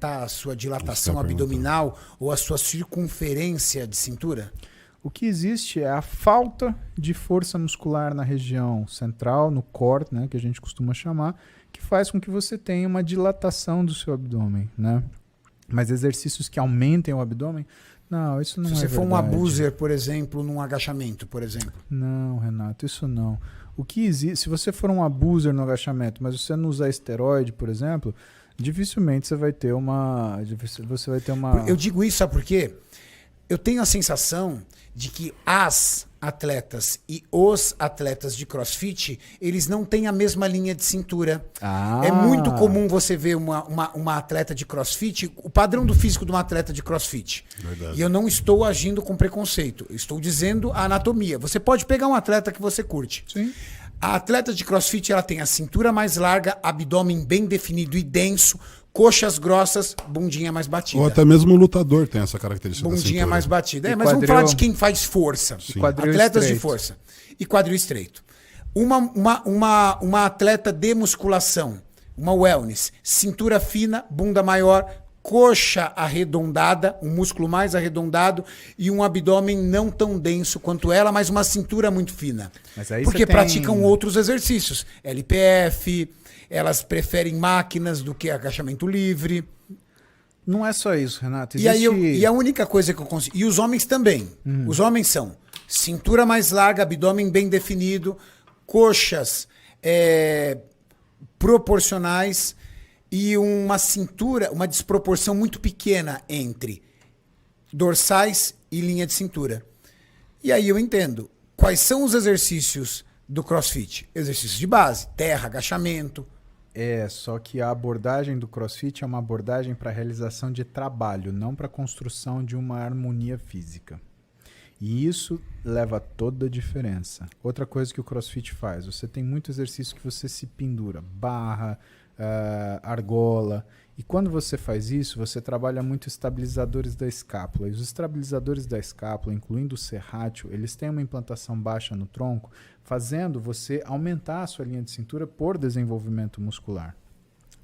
a sua dilatação abdominal ou a sua circunferência de cintura? O que existe é a falta de força muscular na região central, no core, né, que a gente costuma chamar, que faz com que você tenha uma dilatação do seu abdômen, né? Mas exercícios que aumentem o abdômen, não, isso não é verdade. Se você for um abuser, por exemplo, num agachamento, por exemplo. Não, Renato, isso não. O que existe, se você for um abuser no agachamento, mas você não usar esteroide, por exemplo, dificilmente você vai ter uma... Eu digo isso, sabe por quê? Eu tenho a sensação de que as atletas e os atletas de CrossFit, eles não têm a mesma linha de cintura. É muito comum você ver uma atleta de CrossFit, o padrão do físico de uma atleta de CrossFit. Verdade. E eu não estou agindo com preconceito, eu estou dizendo a anatomia. Você pode pegar um atleta que você curte. Sim. A atleta de CrossFit, ela tem a cintura mais larga, abdômen bem definido e denso, coxas grossas, bundinha mais batida. Ou até mesmo o lutador tem essa característica. Bundinha mais batida. E Mas vamos quadril... falar de quem faz força. Atletas estreito. de força. E quadril estreito. Uma atleta de musculação, uma wellness, cintura fina, bunda maior, coxa arredondada, um músculo mais arredondado e um abdômen não tão denso quanto ela, mas uma cintura muito fina. Mas aí porque praticam outros exercícios. LPF, elas preferem máquinas do que agachamento livre. Não é só isso, Renato. E a única coisa que eu consigo... E os homens também. Os homens são cintura mais larga, abdômen bem definido, coxas proporcionais e uma cintura, uma desproporção muito pequena entre dorsais e linha de cintura. E aí eu entendo. Quais são os exercícios do CrossFit? Exercícios de base, terra, agachamento. Só que a abordagem do CrossFit é uma abordagem para realização de trabalho, não para construção de uma harmonia física. E isso leva toda a diferença. Outra coisa que o CrossFit faz, você tem muito exercício que você se pendura, barra, argola. E quando você faz isso, você trabalha muito estabilizadores da escápula. E os estabilizadores da escápula, incluindo o serrátil, eles têm uma implantação baixa no tronco, fazendo você aumentar a sua linha de cintura por desenvolvimento muscular.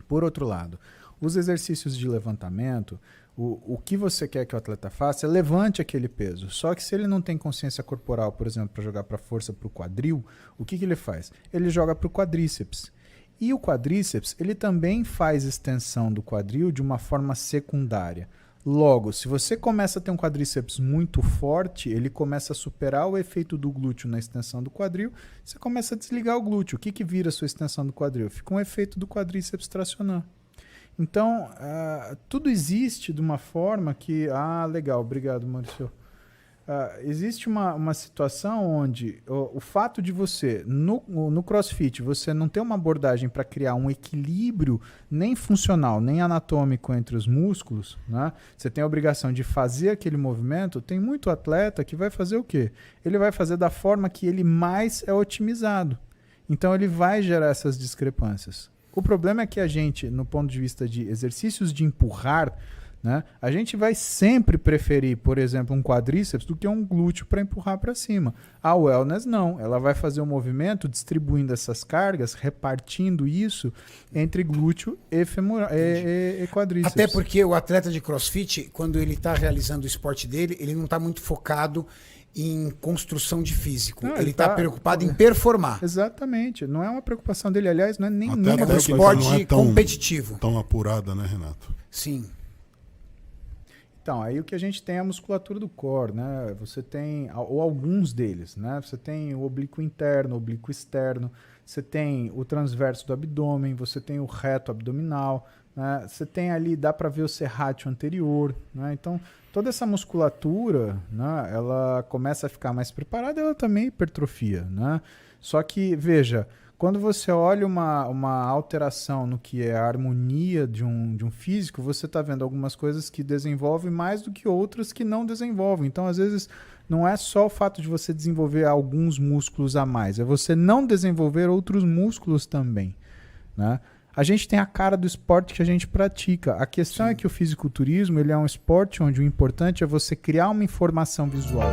Por outro lado, os exercícios de levantamento, o que você quer que o atleta faça é levante aquele peso. Só que se ele não tem consciência corporal, por exemplo, para jogar para força para o quadril, o que ele faz? Ele joga para o quadríceps. E o quadríceps, ele também faz extensão do quadril de uma forma secundária. Logo, se você começa a ter um quadríceps muito forte, ele começa a superar o efeito do glúteo na extensão do quadril, você começa a desligar o glúteo. O que vira a sua extensão do quadril? Fica um efeito do quadríceps tracionar. Então, tudo existe de uma forma que... legal, obrigado, Maurício. Existe uma situação onde o fato de você, no CrossFit, você não ter uma abordagem para criar um equilíbrio nem funcional, nem anatômico entre os músculos, né? Você tem a obrigação de fazer aquele movimento. Tem muito atleta que vai fazer o quê? Ele vai fazer da forma que ele mais é otimizado. Então ele vai gerar essas discrepâncias. O problema é que a gente, no ponto de vista de exercícios de empurrar, né, a gente vai sempre preferir, por exemplo, um quadríceps do que um glúteo para empurrar para cima. A wellness não, ela vai fazer o movimento distribuindo essas cargas, repartindo isso entre glúteo e quadríceps. Até porque o atleta de CrossFit, quando ele está realizando o esporte dele, ele não está muito focado em construção de físico. Não, ele está preocupado em performar. Exatamente. Não é uma preocupação dele, aliás, não é nem nunca. É um esporte competitivo. Tão apurada, né, Renato? Sim. Então, aí o que a gente tem é a musculatura do core, né? Você tem, ou alguns deles, né? Você tem o oblíquo interno, o oblíquo externo, você tem o transverso do abdômen, você tem o reto abdominal, né? Você tem ali, dá para ver o serrátil anterior, né? Então, toda essa musculatura, né, ela começa a ficar mais preparada, ela também hipertrofia, né? Só que, veja, quando você olha uma alteração no que é a harmonia de um físico, você está vendo algumas coisas que desenvolvem mais do que outras que não desenvolvem. Então, às vezes, não é só o fato de você desenvolver alguns músculos a mais, é você não desenvolver outros músculos também, né? A gente tem a cara do esporte que a gente pratica. A questão é que o fisiculturismo ele é um esporte onde o importante é você criar uma informação visual.